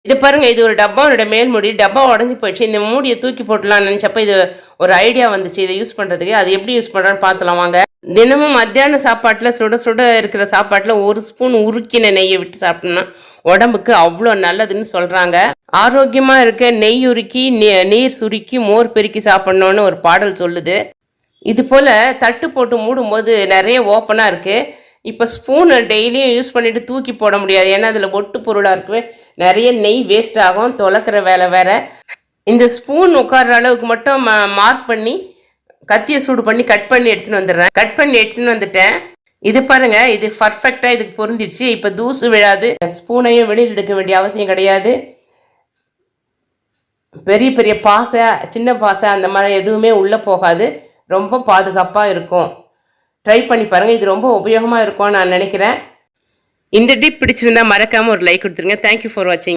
இது பாருங்க, இது ஒரு டப்பாவோட மேல் மூடி. டப்பா உடைஞ்சு போயிடுச்சு. இந்த மூடிய தூக்கி போட்டுடலாம்னு நெனச்சப்ப, இது ஒரு ஐடியா வந்துச்சு இத யூஸ் பண்றதுக்கு. அது எப்படி யூஸ் பண்றோம்னு பார்க்கலாம் வாங்க. தினமும் மத்தியான சாப்பாட்டுல சுட சுட இருக்கிற சாப்பாட்டுல 1 ஸ்பூன் உருக்கின நெய்ய விட்டு சாப்பிட்டோம்னா, உடம்புக்கு அவ்ளோ நல்லதுன்னு சொல்றாங்க. ஆரோக்கியமா இருக்க நெய் உருக்கி, நீர் சுருக்கி, மோர் பெருக்கி சாப்பிடணும்னு ஒரு பாடல் சொல்லுது. இது போல தட்டு போட்டு மூடும்போது நெறைய ஓப்பனா இருக்கு. இப்ப ஸ்பூன டெய்லியும் யூஸ் பண்ணிட்டு தூக்கி போட முடியாது. ஏன்னா, அதில ஒட்டு பொருளா இருக்கவே நெறைய நெய் வேஸ்ட் ஆகும். தொலைக்கிற வேலை வேற. இந்த ஸ்பூன் உட்கார்ற அளவுக்கு மட்டும் மார்க் பண்ணி, கத்திய சூடு பண்ணி கட் பண்ணி எடுத்துன்னு வந்துடுறேன். கட் பண்ணி எடுத்துன்னு வந்துட்டேன். இது பாருங்க, இது பர்ஃபெக்ட்டா இதுக்கு பொருந்திடுச்சு. இப்ப தூசு விழாது. ஸ்பூனையும் வெளியில எடுக்க வேண்டிய அவசியம் கிடையாது. பெரிய பெரிய பாசை, சின்ன பாசை அந்த மாதிரி எதுவுமே உள்ள போகாது. ரொம்ப பாதுகாப்பா இருக்கும். ட்ரை பண்ணி பாருங்க. இது ரொம்ப உபயோகமா இருக்கும்னு நான் நினைக்கிறேன். இந்த டிப் பிடிச்சிருந்தா மறக்காம ஒரு லைக் கொடுத்துருங்க. தேங்க் யூ ஃபார் வாட்சிங்.